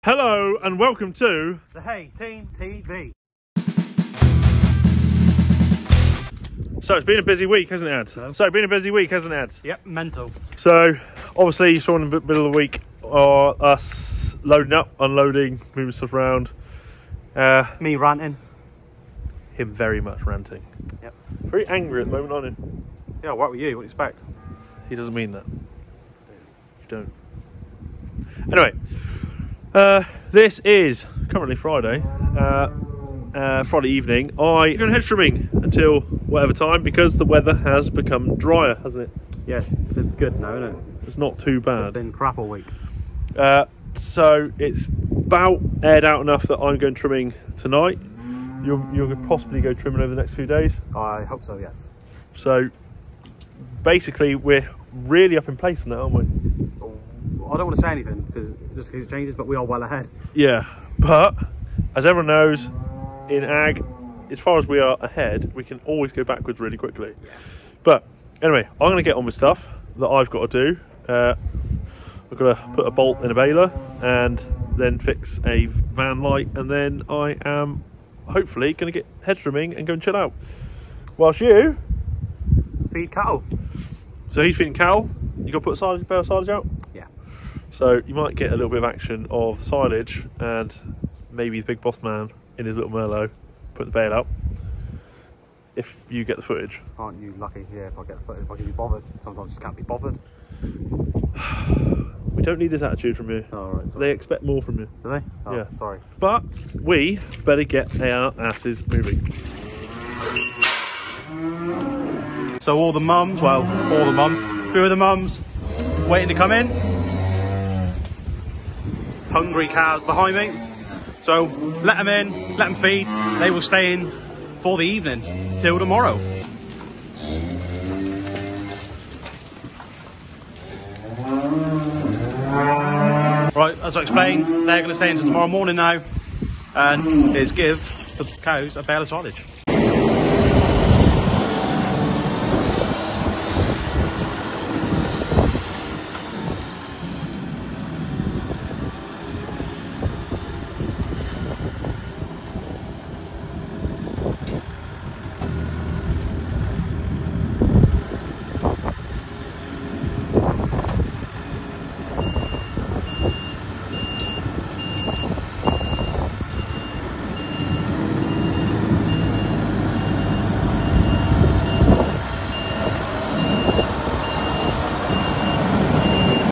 Hello and welcome to the Hey Team TV. So it's been a busy week, hasn't it, Ed? No. So it's been a busy week, hasn't it, Ed? Yep, mental. So obviously you saw in the middle of the week us loading up, unloading, moving stuff around. Me ranting. Him very much ranting. Yep. Very angry at the moment, aren't you? Yeah, what were you? What do you expect? He doesn't mean that. You don't. Anyway, this is currently Friday. Friday evening. I'm going to head swimming until whatever time because the weather has become drier, hasn't it? Yes, it's been good now, isn't it? It's not too It's bad. been crap all week. So it's about aired out enough that I'm going trimming tonight. You're going to possibly go trimming over the next few days. I hope so, yes. So basically we're really up in place now, aren't we? I don't want to say anything because just in case it changes, but we are well ahead. Yeah, but as everyone knows, in ag, as far as we are ahead, we can always go backwards really quickly. Yeah. But anyway, I'm going to get on with stuff that I've got to do. I've got to put a bolt in a baler and then fix a van light, and then I am hopefully going to get head swimming and go and chill out. Whilst you Feed cattle. So he's feeding Cal. You got to put a bale of silage out. Yeah. So you might get a little bit of action of the silage and maybe the big boss man in his little Merlot put the bale out. If you get the footage. Aren't you lucky? Yeah, if I get the footage, if I can be bothered. Sometimes I just can't be bothered. We don't need this attitude from you. Oh, all right, They expect more from you. do they? Oh, Yeah. Sorry. But we better get our asses moving. So all the mums, well, all the mums, a few of the mums waiting to come in. Hungry cows behind me. So let them in, let them feed. They will stay in for the evening till tomorrow. Right, as I explained, they're going to stay until tomorrow morning now, and is give the cows a bale of silage.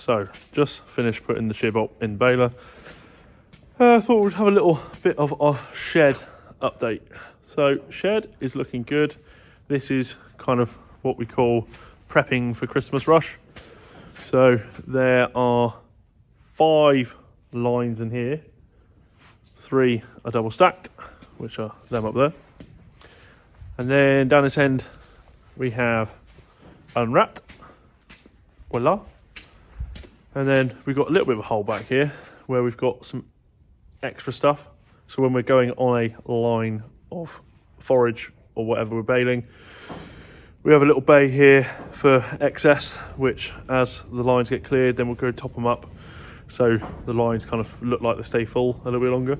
So just finished putting the shear bolt in baler. I thought we'd have a little bit of a shed update. So shed is looking good. This is kind of what we call prepping for Christmas rush. So there are 5 lines in here. 3 are double stacked, which are them up there. And then down this end we have unwrapped. Voila. And then we've got a little bit of a hole back here where we've got some extra stuff. So when we're going on a line of forage or whatever we're baling, we have a little bay here for excess, which as the lines get cleared, then we'll go top them up. So the lines kind of look like they stay full a little bit longer.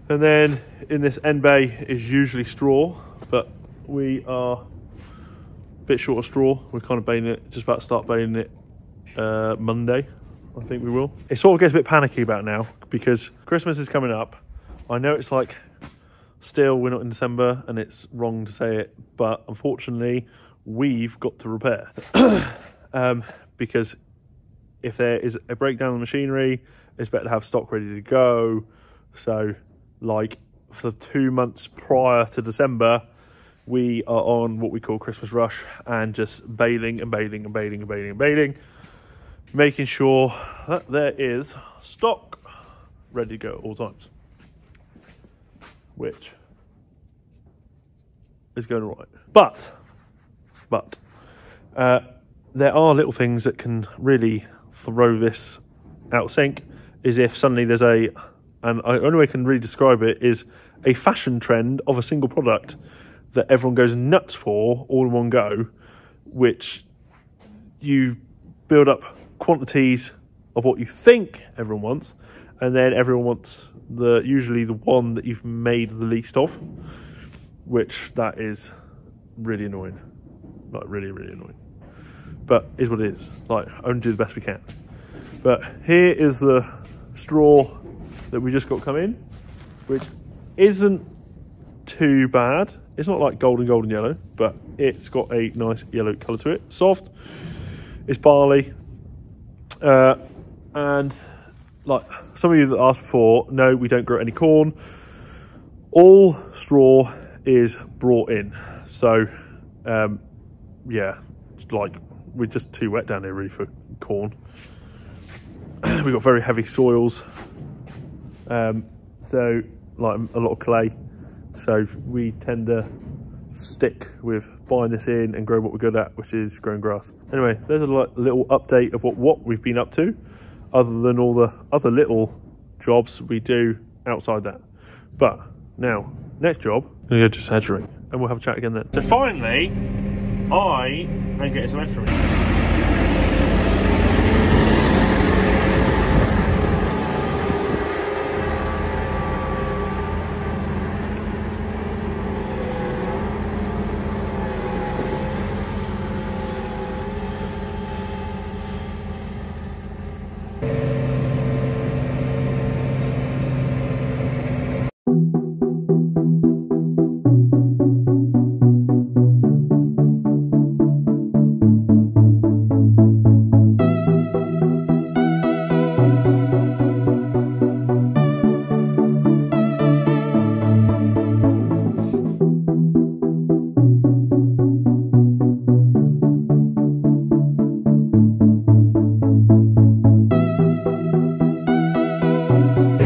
And then in this end bay is usually straw, but we are a bit short of straw. We're kind of baling it, just about to start baling it Monday, I think we will. It sort of gets a bit panicky about now because Christmas is coming up. I know it's like still we're not in December and it's wrong to say it, but unfortunately we've got to repair because if there is a breakdown in the machinery, it's better to have stock ready to go. So like for 2 months prior to December, we are on what we call Christmas rush and just baling and baling and baling and baling and baling, making sure that there is stock ready to go at all times, which is going all right. But there are little things that can really throw this out of sync. Is if suddenly there's and the only way I can really describe it is a fashion trend of a single product that everyone goes nuts for all in one go, which you build up quantities of what you think everyone wants, and then everyone wants usually the one that you've made the least of, which that is really annoying, like really annoying, but is what it is. Like, only do the best we can. But here is the straw that we just got come in, which isn't too bad. It's not like golden yellow, but it's got a nice yellow colour to it. Soft. It's barley, and like some of you that asked before, no, we don't grow any corn. All straw is brought in. So yeah, like we're just too wet down here really for corn. We've got very heavy soils, so like a lot of clay, so we tend to stick with buying this in and grow what we're good at, which is growing grass. Anyway, there's a little update of what we've been up to, other than all the other little jobs we do outside that. But now, next job, I'm gonna go to hatchery and we'll have a chat again then. So finally, I am getting some hatchery.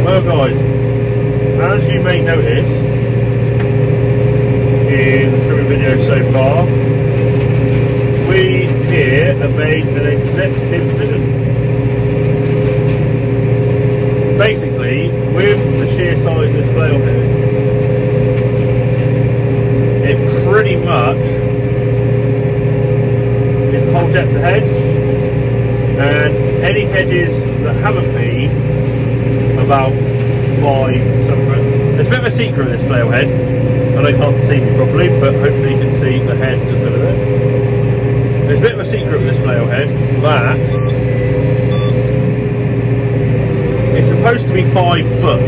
Well guys, as you may notice in the trimming video so far, we here have made an executive decision. Basically, with the sheer size of this flail head, it pretty much is the whole depth of hedge, and any hedges that haven't been about 5 something. There's a bit of a secret with this flail head, and I can't see me properly, but hopefully you can see the head just over there. There's a bit of a secret with this flail head, that it's supposed to be 5 foot.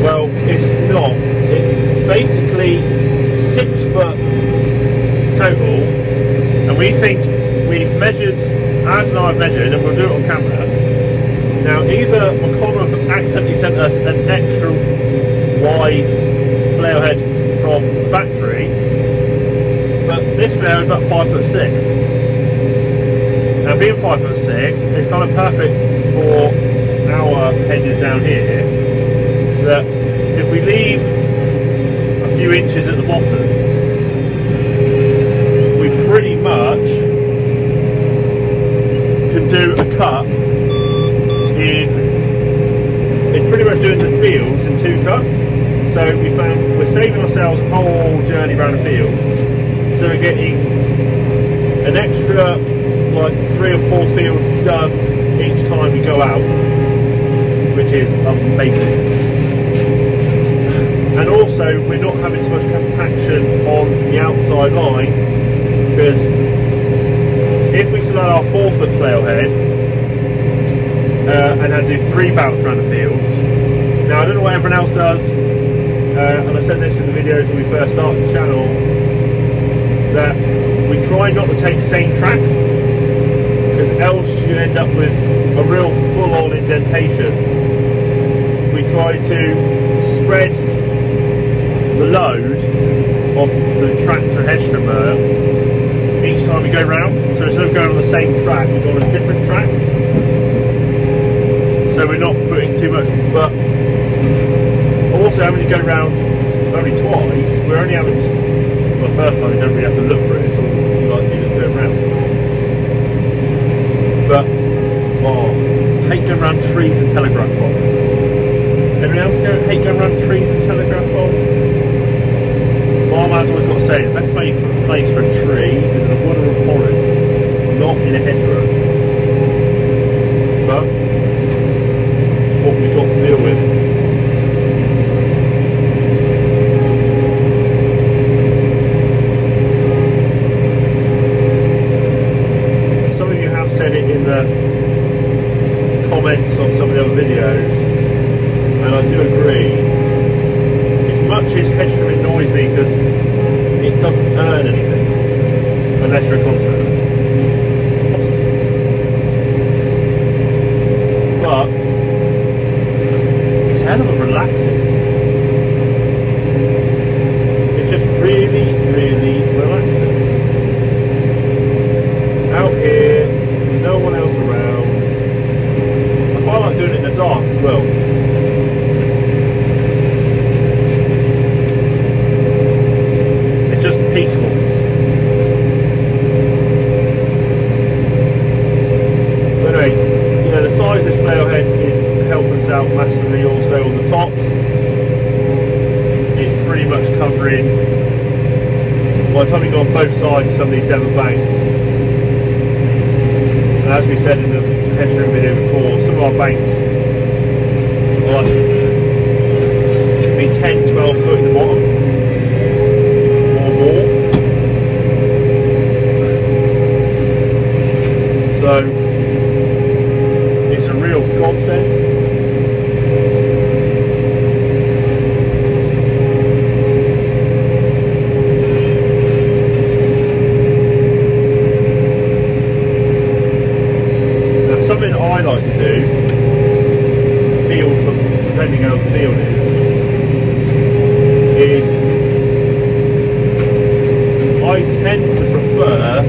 Well, it's not. It's basically 6 foot total, and we think we've measured, Az and I have measured, and we'll do it on camera. Now, either McConnell have accidentally sent us an extra wide flail head from the factory, but this flail is about 5'6". Now, being 5'6", it's kind of perfect for our hedges down here, that if we leave a few inches at the bottom, we pretty much can do a cut. It's pretty much doing the fields in 2 cuts, so we found we're saving ourselves a whole journey around the field, so we're getting an extra like 3 or 4 fields done each time we go out, which is amazing. And also we're not having so much compaction on the outside lines, because if we still had our 4 foot flail head and had to do 3 bouts around the fields. Now, I don't know what everyone else does, and I said this in the videos when we first started the channel, that we try not to take the same tracks, because else you end up with a real full-on indentation. We try to spread the load of the tractor hedge trimmer each time we go round, so instead of going on the same track, we go on a different track. So we're not putting too much, but also having to go round only twice, we're only having to, well, the first time you don't really have to look for it, it's all like you just go around. But, oh, I hate going around trees and telegraph poles. Anyone else hate going around trees and telegraph poles? My man's always got to say, the best place for a tree is in a wood or a forest, not in a hedgerow. But what we've got to deal with. Said it in the comments on some of the other videos, and I do agree. As much as Hedstrom annoys me because it doesn't earn anything unless you're a contractor, but it's hell of a relaxing. It's just really, really relaxing. Out here, no one else around. I quite like doing it in the dark as well. It's just peaceful. But anyway, you know, the size of this flail head is helping us out massively also on the tops. It's pretty much covering, by the time you go on both sides of some of these Devon banks. As we said in the Hedstrom video before, some of our banks are like, could be 10, 12 foot in the bottom or more. So it's a real godsend. Something I like to do, depending how the field is I tend to prefer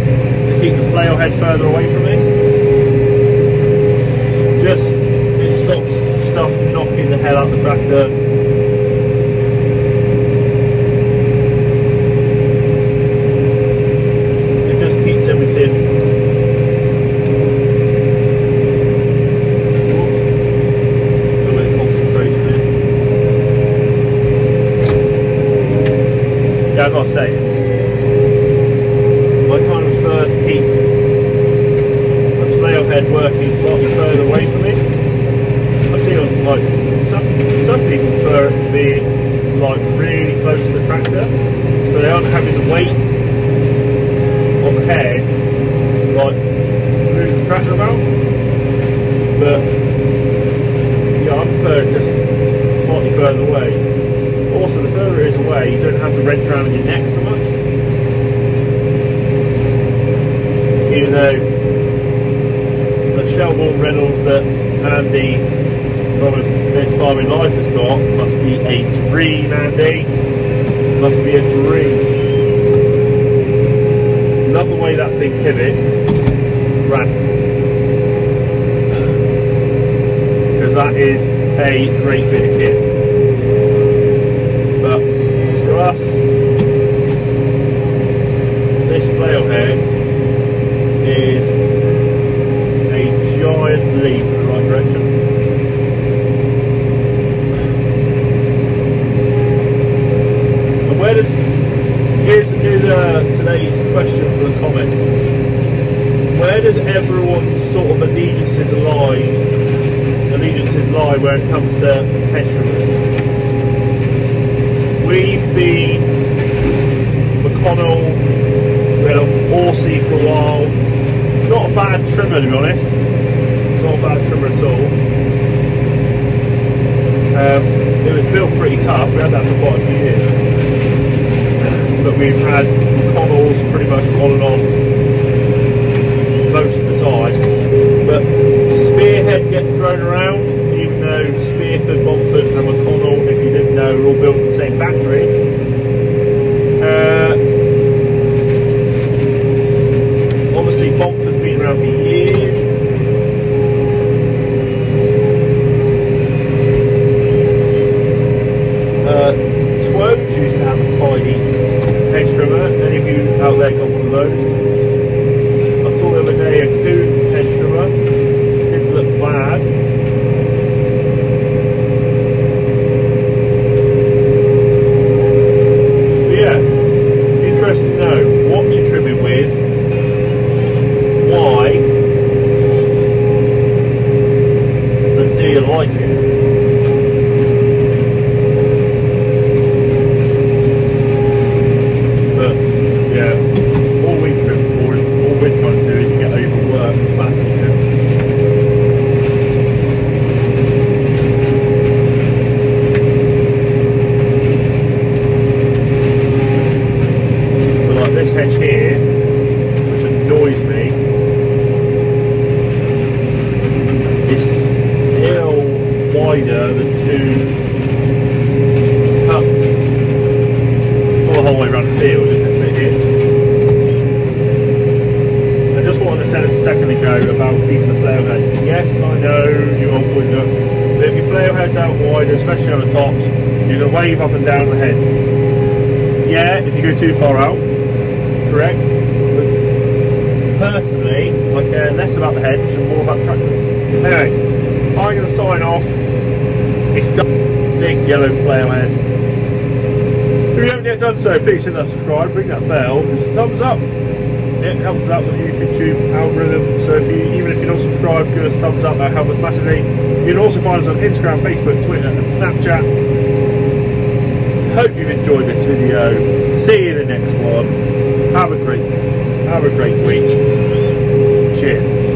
to keep the flail head further away from me. Just, it stops stuff knocking the hell out of the tractor. It just keeps everything as I was saying, I kind of prefer to keep the flail head working slightly further away from me. I see like some people prefer it to be like really close to the tractor, so they aren't having the weight on the head like move the tractor about. But yeah, I prefer it just slightly further away. Also, the further it is away, you don't have to wrench around in your neck so much. Even though the Shelbourne Reynolds that Andy from Edge Farming Life has got must be a dream, Andy. Must be a dream. Love the way that thing pivots. Right. Because that is a great bit of kit. But for us, this flail head is a giant leap in the right direction. And where does, here's today's question for the comments. Where does everyone's sort of allegiances lie when it comes to Hedstrom? We've been McConnell, we had a Horsey for a while. Not a bad trimmer, to be honest. Not a bad trimmer at all. It was built pretty tough. We had that for quite a few years. But we've had McConnells pretty much on and off most of the time. But Spearhead get thrown around, even though Spearford, Bomford and McConnell, if you didn't know, are all built in the same factory. Obviously Bomford's been around for years. Twones used to have a tiny hedge trimmer. Any of you out there got one of those? wider than 2 cuts all the whole way around the field, isn't it? Here. I just wanted to say a second ago about keeping the flail head. Yes, I know you all would look, but if your flail head's out wider, especially on the tops, you're going to wave up and down the head. Yeah, if you go too far out, correct. But personally, I care less about the head and more about the tractor. Anyway, I'm going to sign off. It's done. Big yellow flail head. If you haven't yet done so, please hit that subscribe, ring that bell, just a thumbs up. It helps us out with the YouTube algorithm. So even if you're not subscribed, give us a thumbs up. That helps us massively. You can also find us on Instagram, Facebook, Twitter, and Snapchat. Hope you've enjoyed this video. See you in the next one. Have a great week. Cheers.